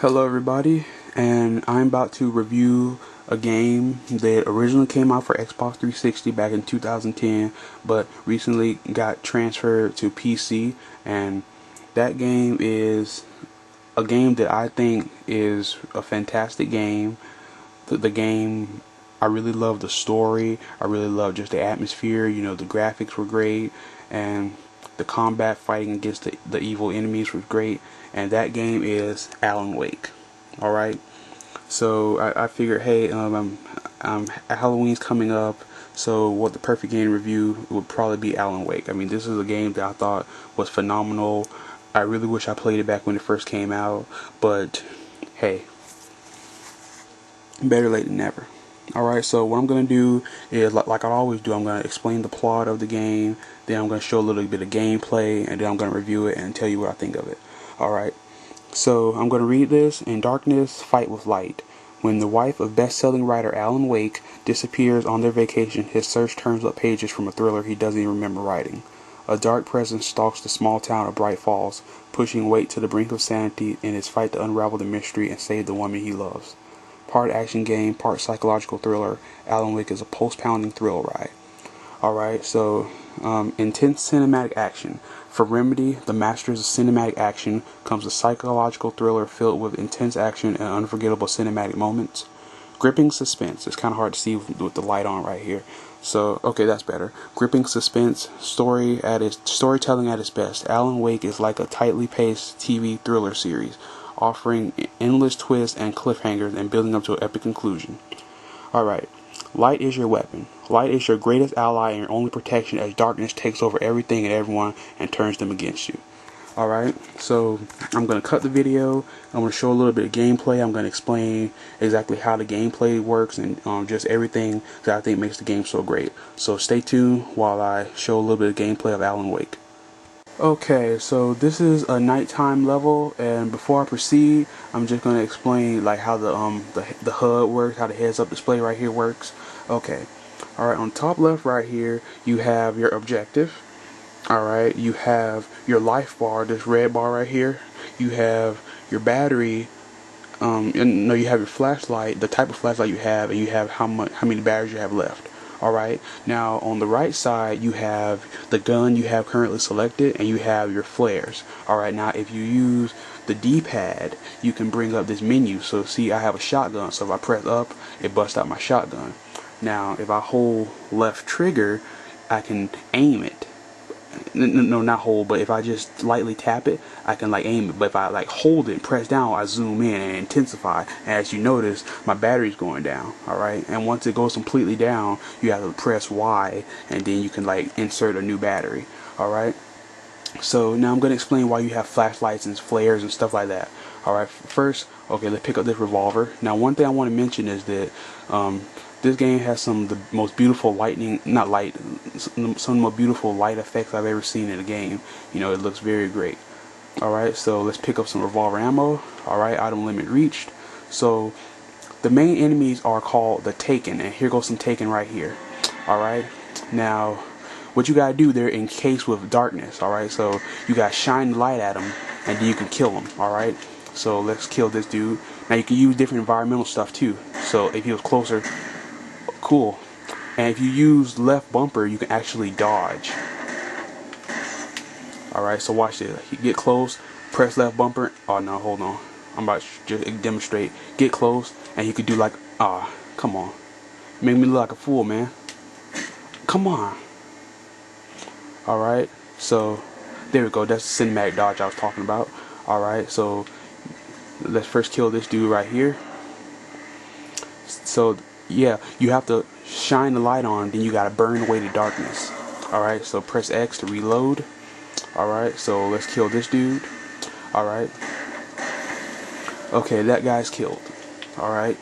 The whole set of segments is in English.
Hello everybody, and I'm about to review a game that originally came out for Xbox 360 back in 2010, but recently got transferred to PC, and that game is a game that I think is a fantastic game. The game, I really love the story, I really love just the atmosphere, the graphics were great, and the combat fighting against the evil enemies was great, and that game is Alan Wake. Alright, so I figured, hey, Halloween's coming up, so what the perfect game review would probably be Alan Wake. I mean, this is a game that I thought was phenomenal. I really wish I played it back when it first came out, but hey, better late than never. Alright, so what I'm going to do is, like I always do, I'm going to explain the plot of the game, then I'm going to show a little bit of gameplay, and then I'm going to review it and tell you what I think of it. Alright, so I'm going to read this. In darkness, fight with light. When the wife of best-selling writer Alan Wake disappears on their vacation, his search turns up pages from a thriller he doesn't even remember writing. A dark presence stalks the small town of Bright Falls, pushing Wake to the brink of sanity in his fight to unravel the mystery and save the woman he loves. Part action game, part psychological thriller, Alan Wake is a post-pounding thrill ride. Alright, so intense cinematic action. For Remedy, the masters of cinematic action, comes a psychological thriller filled with intense action and unforgettable cinematic moments. Gripping suspense. It's kind of hard to see with the light on right here. So, okay, that's better. Gripping suspense, storytelling at its best. Alan Wake is like a tightly paced TV thriller series, offering endless twists and cliffhangers and building up to an epic conclusion. Alright, light is your weapon. Light is your greatest ally and your only protection as darkness takes over everything and everyone and turns them against you. Alright, so I'm going to cut the video. I'm going to show a little bit of gameplay. I'm going to explain exactly how the gameplay works and just everything that I think makes the game so great. So stay tuned while I show a little bit of gameplay of Alan Wake. Okay, so this is a nighttime level, and before I proceed, I'm just going to explain like how the HUD works, how the heads-up display right here works. Okay, all right. On top left right here, you have your objective. All right, you have your life bar, this red bar right here. You have your battery. No, you have your flashlight, the type of flashlight you have, and you have how many batteries you have left. Alright, now on the right side you have the gun you have currently selected, and you have your flares. Alright, now if you use the D-pad, you can bring up this menu. So see, I have a shotgun, so if I press up, it busts out my shotgun. Now if I hold left trigger, I can aim it. No, not hold, but if I just lightly tap it, I can like aim it. But if I like hold it, press down, I zoom in and intensify. And as you notice, my battery's going down. Alright, and once it goes completely down, you have to press Y, and then you can like insert a new battery. Alright, so now I'm going to explain why you have flashlights and flares and stuff like that. Alright, first, okay, let's pick up this revolver. Now one thing I want to mention is that this game has some of the most beautiful some of the most beautiful light effects I've ever seen in a game. It looks very great. Alright, so let's pick up some revolver ammo. Alright, item limit reached. So the main enemies are called the Taken, and here goes some Taken right here. Alright, now what you gotta do, they're encased with darkness. Alright, so you gotta shine the light at them, and then you can kill them. Alright, so let's kill this dude. Now you can use different environmental stuff too. So if he was closer, cool. And if you use left bumper, you can actually dodge. Alright, so watch this. You get close, press left bumper. Oh no, hold on. I'm about to just demonstrate. Get close, and you could do like, come on. Make me look like a fool, man. Come on. Alright, so there we go. That's the cinematic dodge I was talking about. Alright, so let's first kill this dude right here. So yeah, you have to shine the light on, then you gotta burn away the darkness. Alright, so press X to reload. Alright, so let's kill this dude. Alright. Okay, that guy's killed. Alright.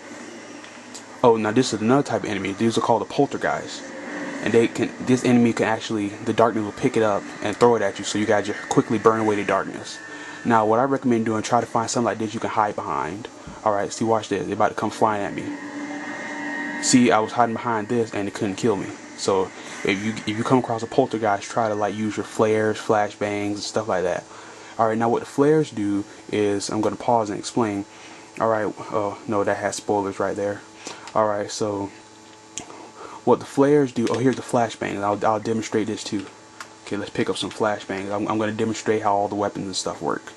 Oh, now this is another type of enemy. These are called the poltergeist. And this enemy can actually, the darkness will pick it up and throw it at you, so you gotta just quickly burn away the darkness. Now what I recommend doing, try to find something like this you can hide behind. Alright, see, watch this. They're about to come flying at me. See, I was hiding behind this and it couldn't kill me. So if you come across a poltergeist, try to like use your flares, flashbangs, and stuff like that. Alright, now what the flares do is, I'm going to pause and explain. Alright, oh no, that has spoilers right there. Alright, so what the flares do, oh, here's the flashbangs. I'll demonstrate this too. Okay, let's pick up some flashbangs. I'm going to demonstrate how all the weapons and stuff work.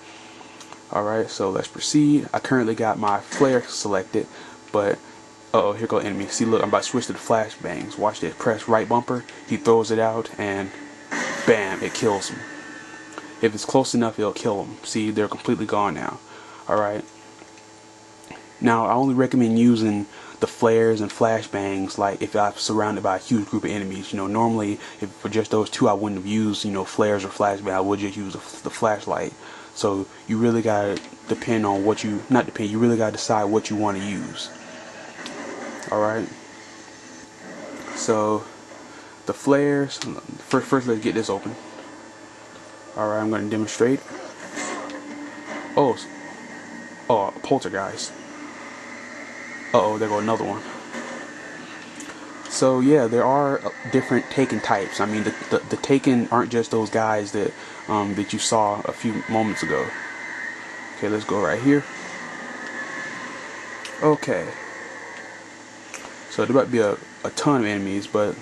Alright, so let's proceed. I currently got my flare selected, but uh-oh, here go enemy. See, look, I'm about to switch to the flashbangs. Watch this. Press right bumper, he throws it out, and bam, it kills him. If it's close enough, it'll kill them. See, they're completely gone now. Alright. Now, I only recommend using the flares and flashbangs like if I'm surrounded by a huge group of enemies. You know, normally, if for just those two, I wouldn't have used, you know, flares or flashbang. I would just use the flashlight. So, you really gotta depend on what you, not depend, you really gotta decide what you want to use. Alright. So, the flares, first let's get this open. Alright, I'm going to demonstrate. Oh, poltergeist. Uh-oh, there go another one. So yeah, there are different Taken types. I mean, the Taken aren't just those guys that that you saw a few moments ago. Okay, let's go right here. Okay. So there might be a ton of enemies, but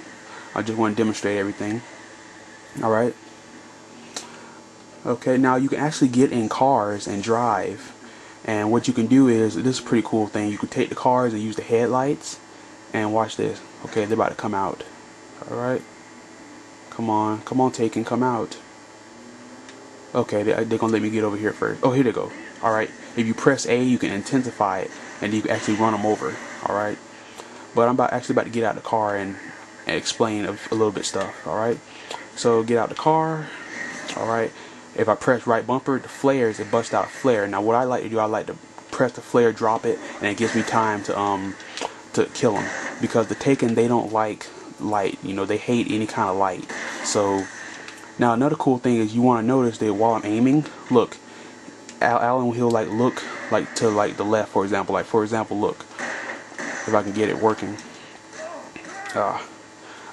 I just want to demonstrate everything. Alright. Okay, now you can actually get in cars and drive. And what you can do is, this is a pretty cool thing. You can take the cars and use the headlights. And watch this. Okay, they're about to come out. Alright. Come on, Taken, come out. Okay, they're gonna let me get over here first. Oh, here they go. Alright, if you press A, you can intensify it, and you can actually run them over. Alright. But I'm actually about to get out of the car and explain a little bit stuff. Alright. So, get out the car. Alright. If I press right bumper, the flares, it busts out a flare. Now what I like to do, I like to press the flare, drop it, and it gives me time to kill them. Because the Taken, they don't like light. You know, they hate any kind of light. So, now another cool thing is you want to notice that while I'm aiming, look, Alan will like look like to like the left, for example. Like for example, look, if I can get it working.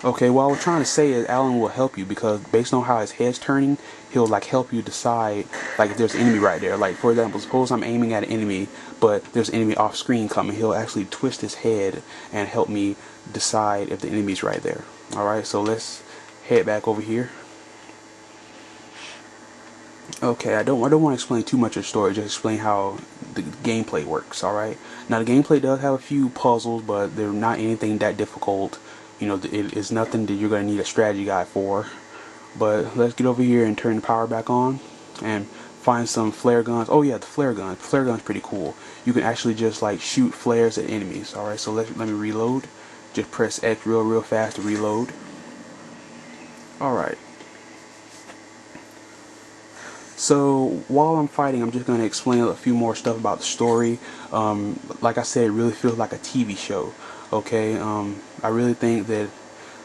Okay, what I was trying to say is Alan will help you because based on how his head's turning, he'll like help you decide like if there's an enemy right there. Like for example, suppose I'm aiming at an enemy, but there's an enemy off screen coming. He'll actually twist his head and help me decide if the enemy's right there. Alright, so let's head back over here. Okay, I don't want to explain too much of the story, just explain how the gameplay works, alright? Now the gameplay does have a few puzzles, but they're not anything that difficult. You know, it's nothing that you're going to need a strategy guide for. But let's get over here and turn the power back on and find some flare guns. Oh yeah, the flare gun. The flare gun's pretty cool. You can actually just like shoot flares at enemies. Alright, so let me reload. Just press X real fast to reload. Alright. So while I'm fighting, I'm just going to explain a few more stuff about the story. Like I said, it really feels like a TV show. Okay, I really think that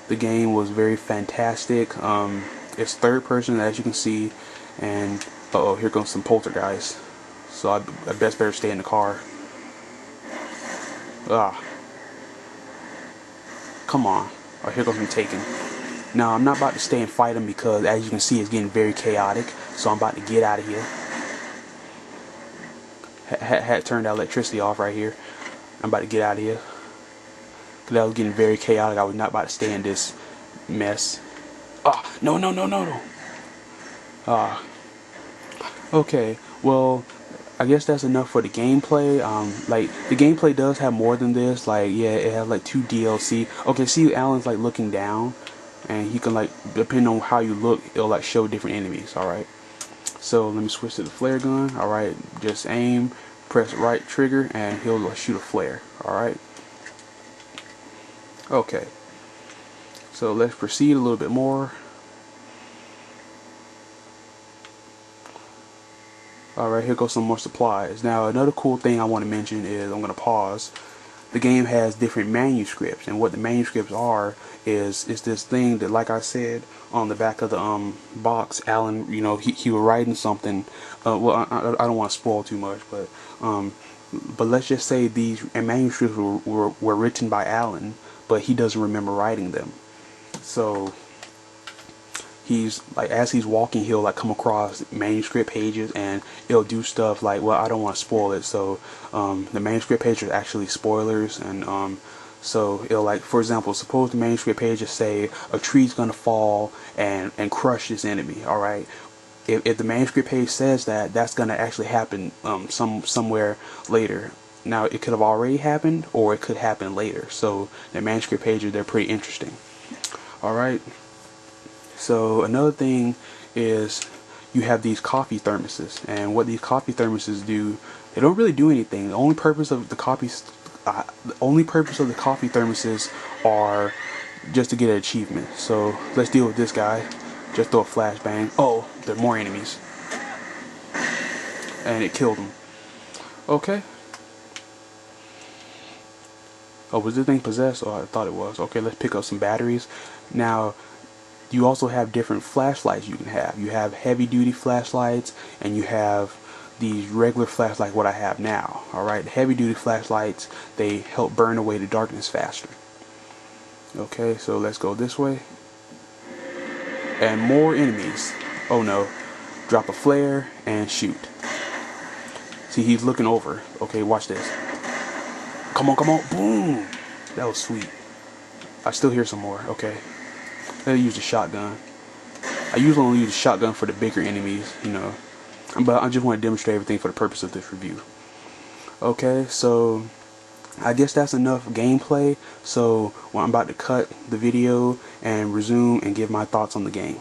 the game was very fantastic. It's third person, as you can see, and uh-oh, here comes some poltergeist. So I best better stay in the car. Come on. Oh, here goes some Taken. Now I'm not about to stay and fight him because, as you can see, it's getting very chaotic. So I'm about to get out of here. Had turned the electricity off right here. I'm about to get out of here. Because that was getting very chaotic. I was not about to stay in this mess. No. Okay, well, I guess that's enough for the gameplay. Like, the gameplay does have more than this. Like, yeah, it has like 2 DLC. Okay, see, Alan's like looking down. And he can like, depending on how you look, it'll like show different enemies, alright? So, let me switch to the flare gun. Alright, just aim, press right trigger, and he'll shoot a flare, alright? Okay, so let's proceed a little bit more. Alright, here goes some more supplies. Now, another cool thing I want to mention is, I'm going to pause. The game has different manuscripts, and what the manuscripts are is this thing that, like I said, on the back of the box, Alan, you know, he was writing something. Well, I don't want to spoil too much, but let's just say these manuscripts were written by Alan, but he doesn't remember writing them. So he's like, as he's walking, he'll like come across manuscript pages, and it'll do stuff like, well, I don't want to spoil it, so the manuscript pages are actually spoilers. And so it'll, like, for example, suppose the manuscript pages say a tree's gonna fall and crush this enemy. All right, if the manuscript page says that, that's gonna actually happen somewhere later. Now, it could have already happened, or it could happen later. So the manuscript pages, they're pretty interesting. All right. So another thing is, you have these coffee thermoses, and what these coffee thermoses do, they don't really do anything. The only purpose of the coffee thermoses are just to get an achievement. So let's deal with this guy. Just throw a flashbang. Oh, there are more enemies, and it killed him. Okay. Oh, was this thing possessed? Oh, I thought it was. Okay, let's pick up some batteries. Now, you also have different flashlights you can have. You have heavy duty flashlights, and you have these regular flashlights, what I have now. Alright, heavy duty flashlights, they help burn away the darkness faster. Okay, so let's go this way. And more enemies. Oh no. Drop a flare and shoot. See, he's looking over. Okay, watch this. Come on, come on. Boom. That was sweet. I still hear some more. Okay. Let's use the shotgun. I usually only use the shotgun for the bigger enemies, you know. But I just want to demonstrate everything for the purpose of this review. Okay, so I guess that's enough gameplay. So, well, I'm about to cut the video and resume and give my thoughts on the game.